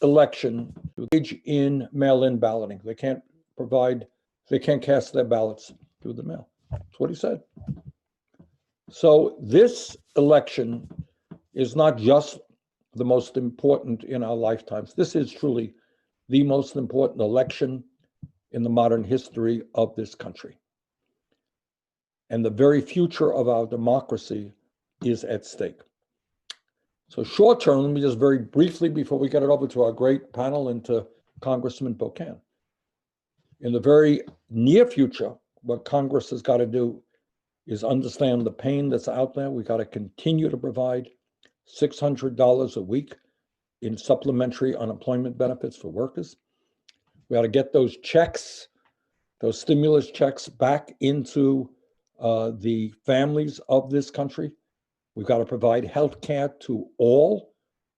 election engage in mail-in balloting. They can't cast their ballots through the mail. That's what he said. So this election is not just the most important in our lifetimes. This is truly the most important election in the modern history of this country. And the very future of our democracy is at stake. So short term, let me just very briefly, before we get it over to our great panel and to Congressman Pocan. In the very near future, what Congress has got to do is understand the pain that's out there. We got to continue to provide $600 a week in supplementary unemployment benefits for workers. We got to get those checks, those stimulus checks back into the families of this country. We've got to provide health care to all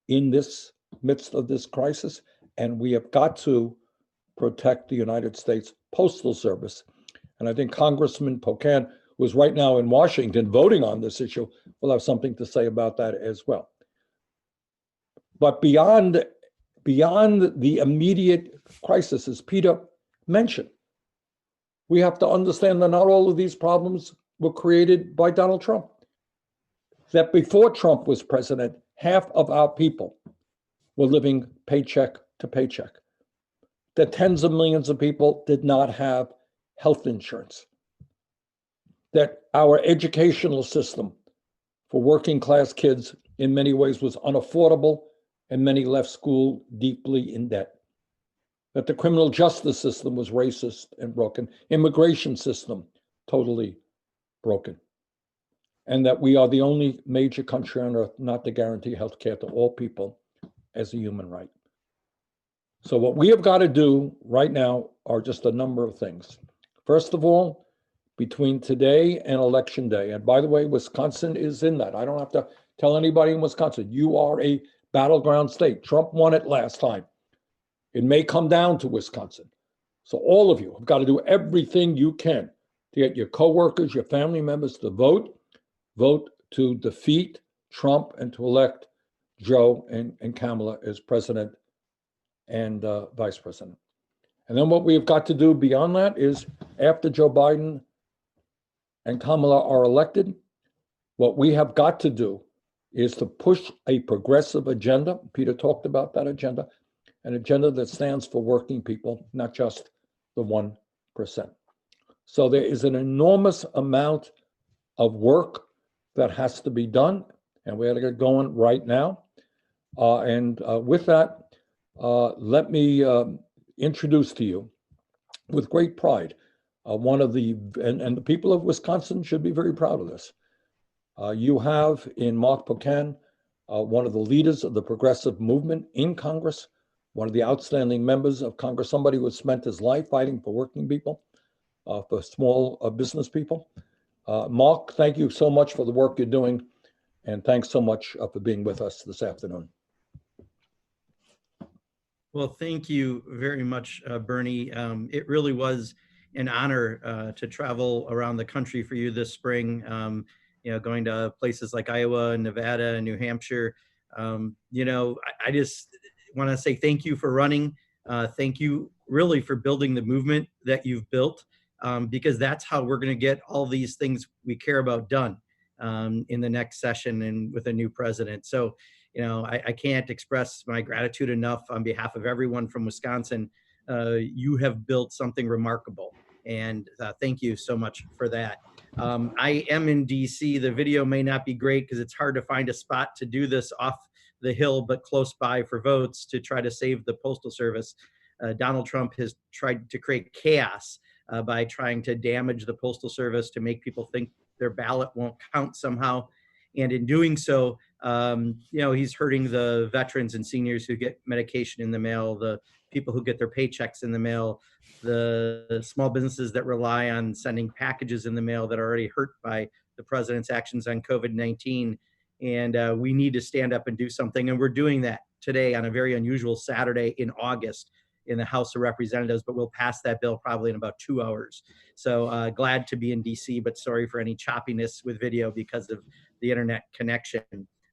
in this midst of this crisis. And we have got to protect the United States Postal Service. And I think Congressman Pocan, who is right now in Washington voting on this issue, will have something to say about that as well. But beyond the immediate crisis, as Peter mentioned, we have to understand that not all of these problems were created by Donald Trump. That before Trump was president, half of our people were living paycheck to paycheck. That tens of millions of people did not have health insurance. That our educational system for working class kids in many ways was unaffordable, and many left school deeply in debt. That the criminal justice system was racist and broken, immigration system totally broken, and that we are the only major country on earth not to guarantee health care to all people as a human right. So what we have got to do right now are just a number of things. First of all, between today and election day, and by the way, Wisconsin is in that. I don't have to tell anybody in Wisconsin, you are a battleground state. Trump won it last time. It may come down to Wisconsin. So all of you have got to do everything you can to get your coworkers, your family members to vote to defeat Trump and to elect Joe and Kamala as president and vice president. And then what we've got to do beyond that is, after Joe Biden and Kamala are elected, what we have got to do is to push a progressive agenda. Peter talked about that agenda, an agenda that stands for working people, not just the 1%. So there is an enormous amount of work that has to be done, and we got to get going right now. With that, let me introduce to you, with great pride, one of the, and the people of Wisconsin should be very proud of this. You have in Mark Pocan, one of the leaders of the progressive movement in Congress, one of the outstanding members of Congress, somebody who has spent his life fighting for working people, for small business people. Mark, thank you so much for the work you're doing, and thanks so much for being with us this afternoon. Well, thank you very much, Bernie. It really was an honor to travel around the country for you this spring, going to places like Iowa and Nevada and New Hampshire. I just want to say thank you for running. Thank you really for building the movement that you've built, because that's how we're going to get all these things we care about done in the next session and with a new president. So, I can't express my gratitude enough on behalf of everyone from Wisconsin. You have built something remarkable, and thank you so much for that. I am in DC. The video may not be great because it's hard to find a spot to do this off the Hill, but close by for votes to try to save the Postal Service. Donald Trump has tried to create chaos by trying to damage the Postal Service to make people think their ballot won't count somehow. And in doing so, he's hurting the veterans and seniors who get medication in the mail, the people who get their paychecks in the mail, the small businesses that rely on sending packages in the mail that are already hurt by the president's actions on COVID-19. And we need to stand up and do something. And we're doing that today on a very unusual Saturday in August in the House of Representatives, but we'll pass that bill probably in about 2 hours. So glad to be in DC, but sorry for any choppiness with video because of the internet connection.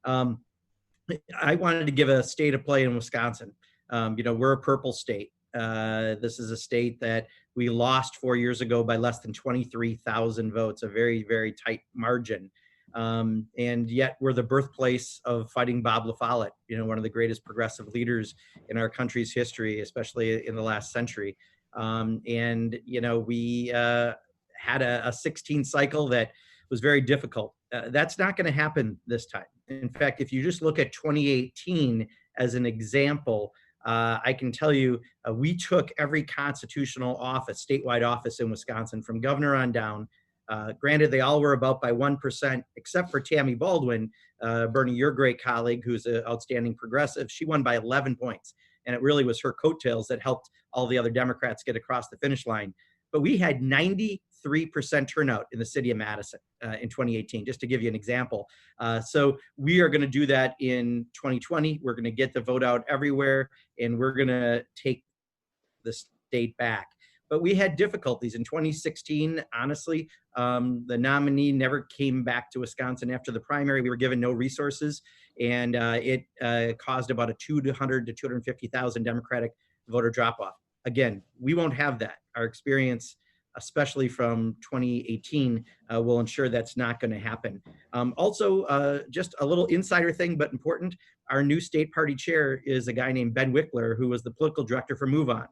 I wanted to give a state of play in Wisconsin. We're a purple state. This is a state that we lost 4 years ago by less than 23,000 votes, a very, very tight margin. And yet we're the birthplace of Fighting Bob La Follette, one of the greatest progressive leaders in our country's history, especially in the last century. We had a 16 cycle that was very difficult. That's not going to happen this time. In fact, if you just look at 2018 as an example, I can tell you we took every constitutional office, statewide office in Wisconsin, from governor on down. Granted, they all were about by 1%, except for Tammy Baldwin, Bernie, your great colleague, who's an outstanding progressive. She won by 11 points. And it really was her coattails that helped all the other Democrats get across the finish line. But we had 93% turnout in the city of Madison in 2018, just to give you an example. So we are going to do that in 2020. We're going to get the vote out everywhere, and we're going to take the state back. But we had difficulties in 2016. Honestly, the nominee never came back to Wisconsin after the primary. We were given no resources, and it caused about a 200 to 250,000 Democratic voter drop-off. Again, we won't have that. Our experience, especially from 2018, will ensure that's not going to happen. Also, just a little insider thing, but important, our new state party chair is a guy named Ben Wickler, who was the political director for Move On.